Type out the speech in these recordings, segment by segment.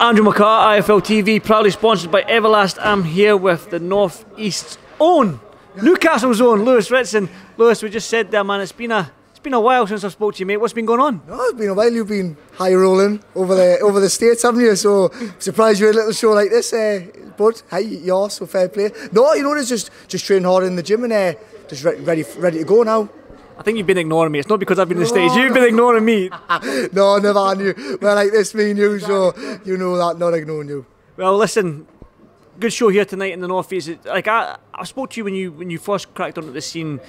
Andrew McCART, IFL TV, proudly sponsored by Everlast. I'm here with the North East's own, Newcastle's own, Lewis Ritson. Lewis, we just said there, man, it's been a while since I spoke to you, mate. What's been going on? No, it's been a while. You've been high rolling over the States, haven't you? So I'm surprised you're a little show like this. But hey, you're so fair play. No, you know, it's just training hard in the gym and just ready to go now. I think you've been ignoring me. It's not because I've been in the States. You've been ignoring me. No, never on you. We're like this, me and you, so you know that, not ignoring you. Well, listen, good show here tonight in the North East. Like I spoke to you when you first cracked onto the scene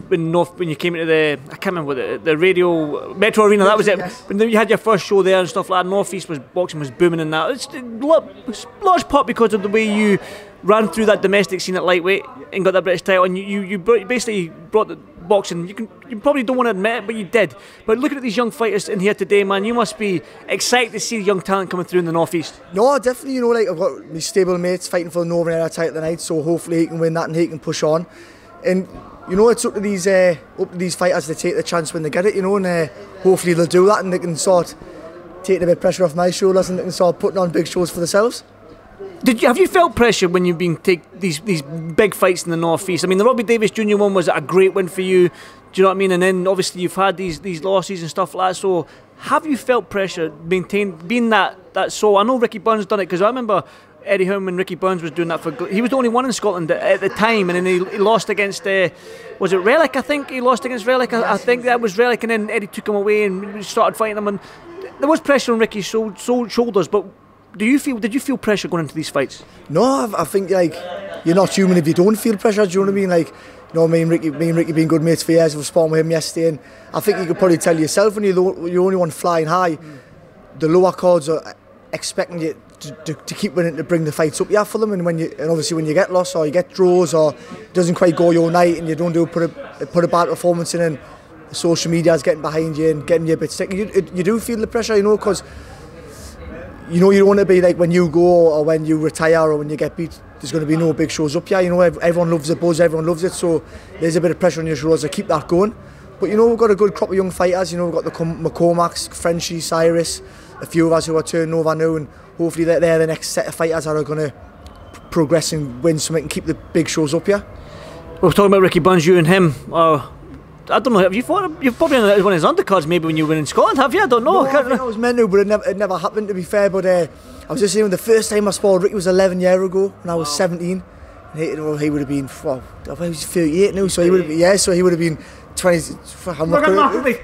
when you came into the, I can't remember the radio Metro Arena. That was it. Yes. When you had your first show there and stuff like that, North East boxing was booming in that. It's large part because of the way you ran through that domestic scene at lightweight and got that British title, and you basically brought the boxing. You probably don't want to admit it, but you did. But looking at these young fighters in here today, man, you must be excited to see the young talent coming through in the North East. No, definitely. You know, like I've got my stable mates fighting for the Northern Area title tonight, so hopefully he can win that and he can push on. And you know, it's up to these fighters to take the chance when they get it. You know, and hopefully they'll do that and they can start taking a bit of pressure off my shoulders and they can start putting on big shows for themselves. Have you felt pressure when you've been take these big fights in the North East? I mean, the Robbie Davis Jr. one was a great win for you. Do you know what I mean? And then obviously you've had these losses and stuff like that. So have you felt pressure being that so? I know Ricky Burns done it, because I remember Eddie Hearn when Ricky Burns was doing that he was the only one in Scotland at the time, and then he lost against was it Relic? I think he lost against Relic. I think that was Relic, and then Eddie took him away and we started fighting him, and there was pressure on Ricky's shoulders, but. Did you feel pressure going into these fights? No, I think like you're not human if you don't feel pressure. Do you know what I mean? Like, you know, me and Ricky being good mates for years. I was sparring with him yesterday, and I think you could probably tell yourself when you're the only one flying high, the lower cards are expecting you to keep winning to bring the fights up for them. And obviously when you get lost or you get draws or it doesn't quite go your night and you don't put a bad performance in, and social media is getting behind you and getting you a bit sick, you do feel the pressure, you know, because. You know, you don't want to be like when you go or when you retire or when you get beat, there's going to be no big shows up here. You know, everyone loves the buzz, everyone loves it, so there's a bit of pressure on your shoulders to keep that going. But you know, we've got a good crop of young fighters. You know, we've got the McCormacks, Frenchie, Cyrus, a few of us who are turning over now, and hopefully they're the next set of fighters that are going to progress and win something and keep the big shows up here. We're talking about Ricky Burns, you and him. I don't know, have you fought? You've probably done one of his undercards maybe when you were in Scotland, have you? I don't know. No, I think I was meant to, but it never happened, to be fair. But I was just saying, the first time I sparred Ricky was 11 years ago when I was 17. And he would have been, well, I think he's 38 now, so he would have been, so he would have been 20,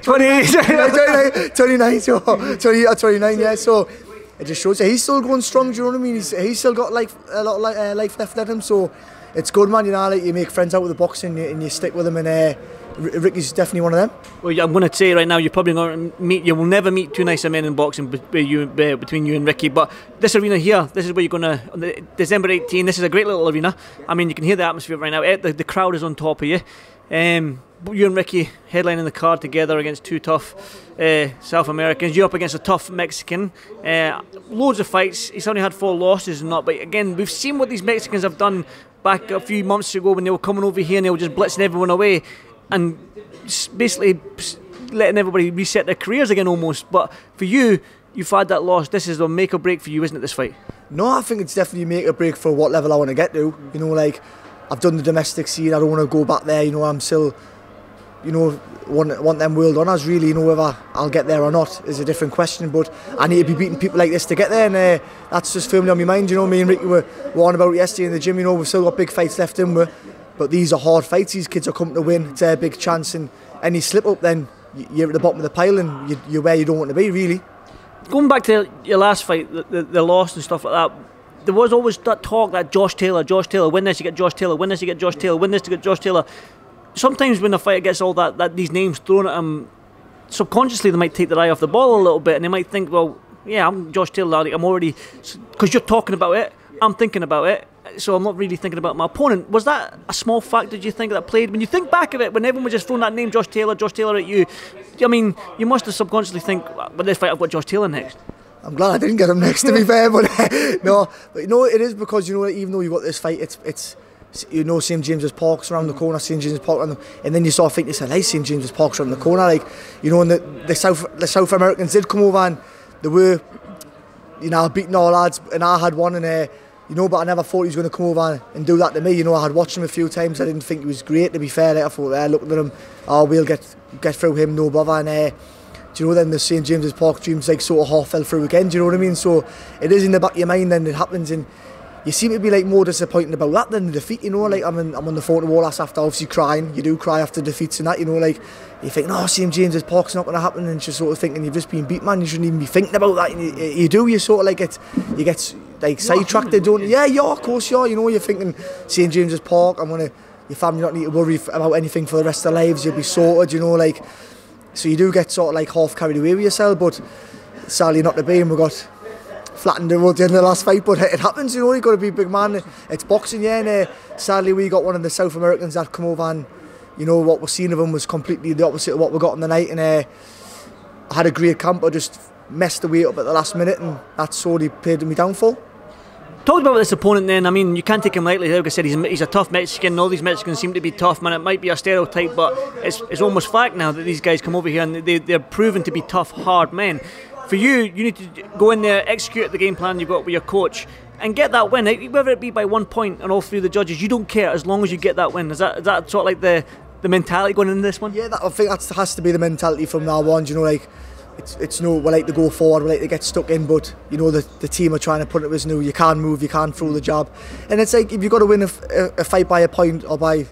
28, 29, so 28 or 29, yeah. So it just shows that he's still going strong, do you know what I mean? He's still got a lot of life left in him, so it's good, man. You know, like you make friends out with the boxing and you stick with them, and Ricky's definitely one of them. Well, I'm going to say right now, you're probably going to you will never meet two nicer men in boxing between you and Ricky. But this arena here, this is where you're going to, on December 18. This is a great little arena. I mean, you can hear the atmosphere right now. The crowd is on top of you. You and Ricky headlining the card together against two tough South Americans. You're up against a tough Mexican. Loads of fights. He's only had 4 losses and not. But again, we've seen what these Mexicans have done back a few months ago when they were coming over here and they were just blitzing everyone away and basically letting everybody reset their careers again almost. But for you, you've had that loss. This is a make or break for you, isn't it, this fight? No, I think it's definitely a make or break for what level I want to get to. You know, like, I've done the domestic scene, I don't want to go back there. You know, I'm still, you know, want them world honours really. You know, whether I'll get there or not is a different question, but I need to be beating people like this to get there, and that's just firmly on my mind. You know, me and Ricky were on about it yesterday in the gym. You know, we've still got big fights left in we, but these are hard fights. These kids are coming to win. It's a big chance, and any slip up, then you're at the bottom of the pile and you're where you don't want to be, really. Going back to your last fight, the loss and stuff like that, there was always that talk that Josh Taylor, win this, you get Josh Taylor, win this, you get Josh Taylor, win this, you get Josh Taylor. Sometimes when the fighter gets all these names thrown at them, subconsciously they might take their eye off the ball a little bit, and they might think, well, yeah, I'm Josh Taylor, I'm already, because you're talking about it, I'm thinking about it, so I'm not really thinking about my opponent. Was that a small factor, do you think, that played? When you think back of it, when everyone was just throwing that name Josh Taylor at you, I mean, you must have subconsciously think, but this fight I've got Josh Taylor next. I'm glad I didn't get him next, to be fair, but no, but you know, it is because, you know, even though you got this fight, it's you know, St James's Park's around the corner, St James's Park, and then you start thinking, hey, St James's Park's around the corner, like, you know, and the South Americans did come over and they were, you know, beating our lads, and I had one, and you know, but I never thought he was going to come over and do that to me. You know, I had watched him a few times. I didn't think he was great, to be fair. I thought, looking at him, oh, we'll get through him, no bother. And do you know, then the St James's Park dreams like sort of half fell through again. Do you know what I mean? So it is in the back of your mind, then it happens, and you seem to be like more disappointed about that than the defeat. You know, like I'm on the phone to Wallace after obviously crying. You do cry after defeats and that. You know, like you think, no, St James's Park's not going to happen, and just sort of thinking you've just been beat, man. You shouldn't even be thinking about that. And you do. You sort of like you get like sidetracked, don't you? Yeah, of course you are. You know, you're thinking St James's Park. Your family not need to worry about anything for the rest of their lives. You'll be sorted. You know, like so you do get sort of like half carried away with yourself. But sadly not to be, and we got flattened towards the end of the last fight. But it happens. You know, you got to be a big man. It's boxing, yeah. And sadly we got one of the South Americans that come over, and you know what we're seeing of him was completely the opposite of what we got on the night. And I had a great camp. I just messed the weight up at the last minute, and that's sorely paid to me downfall. Talked about this opponent then. I mean, you can't take him lightly. Like I said, he's a tough Mexican. All these Mexicans seem to be tough, man. It might be a stereotype, but it's almost fact now that these guys come over here and they're proven to be tough, hard men. For you, you need to go in there, execute the game plan you've got with your coach, and get that win. Whether it be by 1 point and all three of the judges, you don't care as long as you get that win. Is that sort of like the mentality going into this one? Yeah, I think that has to be the mentality from now on. You know, like it's no, we like to go forward, we like to get stuck in, but you know the team are trying to put it as new. You can't move, you can't throw the jab, and it's like if you've got to win a fight by a point or by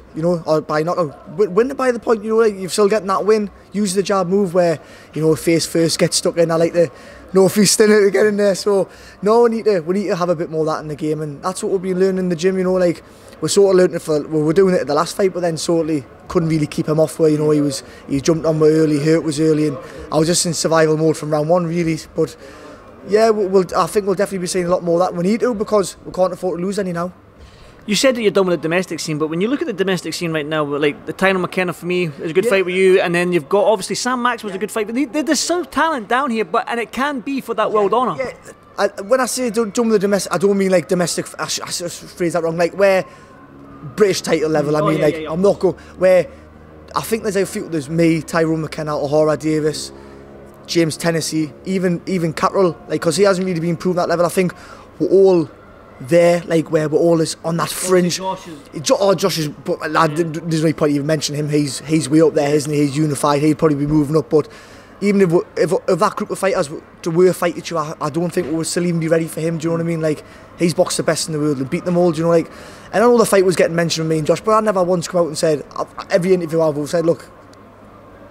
by knockout, win it by the point. You know, like you're still getting that win. Use the jab move where you know face first, get stuck in. I like the northeast in it to get in there. So no, we need to have a bit more of that in the game, and that's what we've been learning in the gym. You know, like we're sort of learning it we were doing it at the last fight, but then sorely couldn't really keep him off where, you know, he jumped on me early, hurt was early, and I was just in survival mode from round one really. But yeah, I think we'll definitely be seeing a lot more of that we need to, because we can't afford to lose any now. You said that you're done with the domestic scene, but when you look at the domestic scene right now, like the Tyrone McKenna for me is a good fight with you, and then you've got obviously Sam Max was a good fight, but there's some talent down here, and it can be for that world honour. Yeah, when I say done with the domestic, I don't mean like domestic. I phrase that wrong. Like where British title level. I mean, I'm not going where. I think there's me, Tyrone McKenna, O'Hara Davis, James Tennessee, even Catterall, like because he hasn't really been proven that level. I think we're all there, like where we're all on that fringe. Josh is, but there's no point even mentioning him. He's way up there, isn't he? He's unified. He'd probably be moving up, but even if that group of fighters were fight each other, I don't think we would still even be ready for him. Do you know what I mean? Like he's boxed the best in the world and beat them all. Do you know, like, and I know the fight was getting mentioned with me and Josh, but I never once come out and said, every interview I've said, look,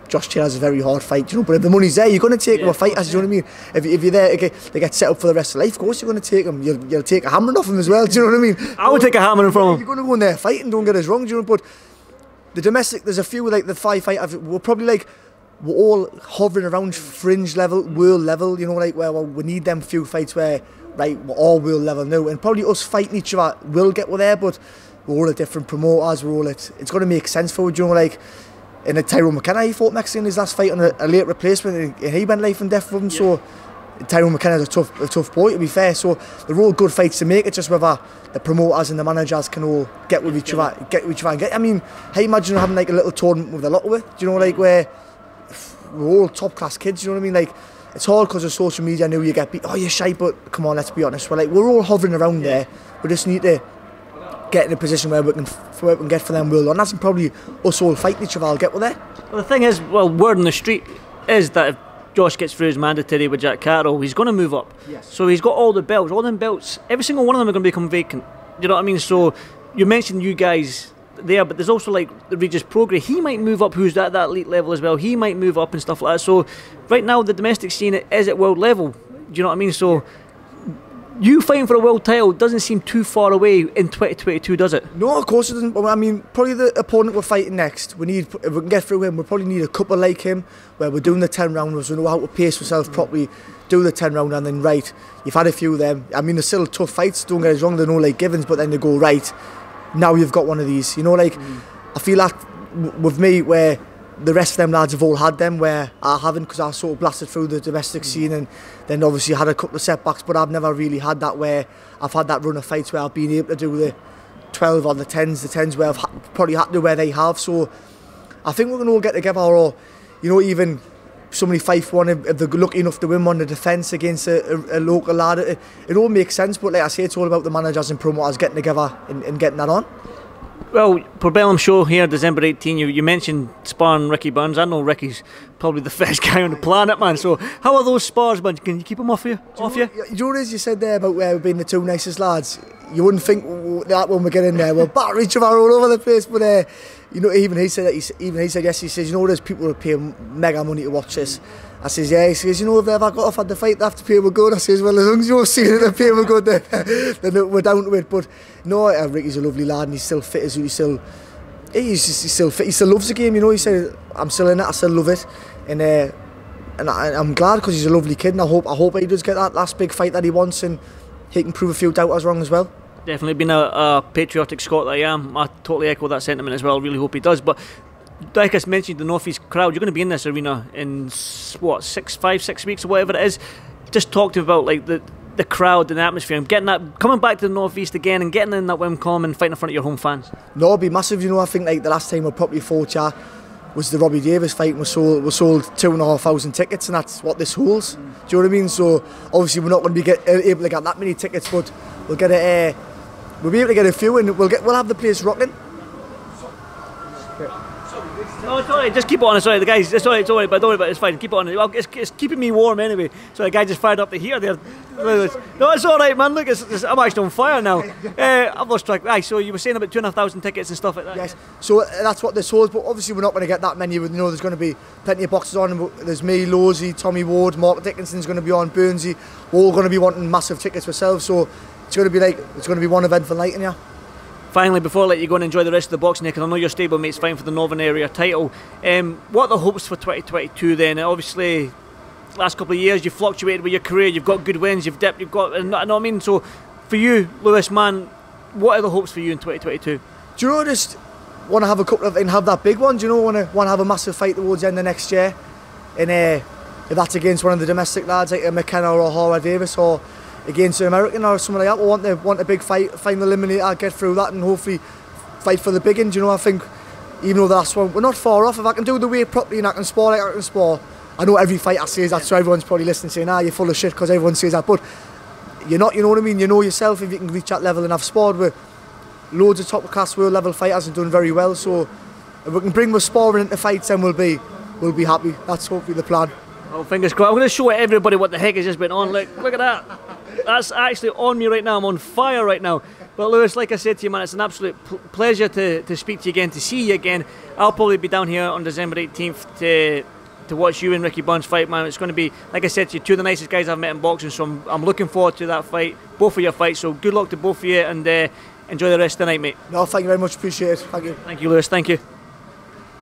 Josh Taylor has a very hard fight, you know, but if the money's there, you're going to take him a fight, as you know what I mean? If you're there, they get set up for the rest of life, of course you're going to take him. You'll take a hammering off him as well, do you know what I mean? I would take a hammering from him. You're going to go in there fighting, don't get us wrong, do you know, but the domestic, there's a few, like the 5 fight, we're probably like, we're all hovering around fringe level, world level, you know, like where we need them few fights where, right, we're all world level now, and probably us fighting each other will get there, but we're all at different promoters, it's got to make sense for, you know, like, in a Tyrone McKenna, he fought Mexican in his last fight on a late replacement, and he went life and death with him, so Tyrone McKenna's a tough boy, to be fair, so they're all good fights to make, it's just whether the promoters and the managers can all get with each other, I mean, hey, imagine having like a little tournament with a lot of it, do you know, like where we're all top class kids, you know what I mean? Like it's hard because of social media. I know you get beat. Oh, you're shy, but come on, let's be honest. We're all hovering around there. We just need to get in a position where we can get for them world honours, and probably us all fighting each other. I'll get with there. Well, the thing is, word on the street is that if Josh gets through his mandatory with Jack Catterall, he's going to move up. Yes. So he's got all the belts. All them belts, every single one of them are going to become vacant. You know what I mean? So you mentioned you guys there, but there's also like the Regis Prograis. He might move up, who's at that elite level as well. He might move up and stuff like that. So right now the domestic scene is at world level. Do you know what I mean? So you fighting for a world title doesn't seem too far away in 2022, does it? No, of course it doesn't. I mean, probably the opponent we're fighting next, if we can get through him, we probably need a couple like him, where we're doing the 10 rounders, we know how to pace ourselves properly, do the 10 round, and then right, you've had a few of them. I mean, they're still tough fights, don't get us wrong, they're no like givens, but then they go right. Now you've got one of these, you know, like I feel like with me where the rest of them lads have all had them, where I haven't, because I sort of blasted through the domestic scene and then obviously had a couple of setbacks, but I've never really had that where I've had that run of fights where I've been able to do the 12 or the 10s where I've probably had to where they have. So I think we can all get together, or you know, even somebody fight for one, if they're lucky enough to win one, the defence against a local lad, it all makes sense. But like I say, it's all about the managers and promoters getting together and getting that on. Well, Probellum show here, December 18. You mentioned sparring Ricky Burns. I know Ricky's probably the first guy on the planet, man. So how are those spars, man? Can you keep them off you? You know what it is you said there about being the two nicest lads? You wouldn't think that when we get in there, we'll batter each other all over the place. But you know, even he said yes. He says, you know, there's people who pay mega money to watch this. I says, yeah. He says, you know, if they ever got off at the fight, they have to pay them good. I says, well, as long as you're seeing it, they pay them good, then we're down to it. But no, Ricky's a lovely lad, and he's still fit. He's still fit. He still loves the game. You know, he said, I'm still in it. I still love it, and I'm glad because he's a lovely kid. And I hope he does get that last big fight that he wants, and he can prove a few doubters wrong as well. Definitely been a patriotic Scot that I am. I totally echo that sentiment as well. Really hope he does. But like I mentioned, the North East crowd, you're going to be in this arena in what, 6 weeks or whatever it is. Just talk to me about like the crowd and the atmosphere and getting that, coming back to the North East again and getting in that Wimcom and fighting in front of your home fans. No, it'll be massive. You know, I think like the last time we properly fought ya was the Robbie Davis fight, and we sold 2,500 tickets, and that's what this holds. Do you know what I mean? So obviously we're not going to be able to get that many tickets, but we'll get we'll be able to get a few, and we'll have the place rocking. No, it's alright, just keep it on. Sorry, the guys, it's alright, but don't worry about it, it's fine, keep it on. Well, it's keeping me warm anyway. So the guy just fired up the heater there. No, it's alright, man, look, I'm actually on fire now. I've lost track. Aye, so you were saying about 2,500 tickets and stuff like that? Yes, so that's what this holds, but obviously we're not going to get that many. You know, there's going to be plenty of boxes on. There's me, Losey, Tommy Ward, Mark Dickinson's going to be on, Burnsy. We're all going to be wanting massive tickets ourselves, so it's going to be one event for night in here. Finally, before I let you go and enjoy the rest of the boxing, because I know your stablemate's fighting for the Northern Area title, what are the hopes for 2022 then? Obviously, last couple of years you've fluctuated with your career, you've got good wins, you've dipped, you've got, you know what I mean? So for you, Lewis, man, what are the hopes for you in 2022? Do you know, just want to have a couple of, and have that big one, do you know, want to have a massive fight towards the end of next year, and if that's against one of the domestic lads like a McKenna or a Howard Davis, or against an American or something like that, we want a big fight, final eliminator, get through that and hopefully fight for the big end. You know, I think even though the last one, we're not far off. If I can do the weight properly and I can spar like I can spar, I know every fighter says that, so everyone's probably listening saying, you're full of shit because everyone says that, but you're not, you know what I mean? You know yourself if you can reach that level, and I've sparred with loads of top class world level fighters and done very well, so if we can bring the sparring into fights, then we'll be happy. That's hopefully the plan. Well, fingers crossed. I'm going to show everybody what the heck has just been on. Look at that. That's actually on me right now. I'm on fire right now. But Lewis, like I said to you, man, it's an absolute pleasure to speak to you again, to see you again. I'll probably be down here on December 18th to watch you and Ricky Burns fight, man. It's going to be, like I said to you, two of the nicest guys I've met in boxing, so I'm looking forward to that fight, both of your fights. So good luck to both of you, and enjoy the rest of the night, mate. No, thank you very much. Appreciate it. Thank you. Thank you, Lewis. Thank you.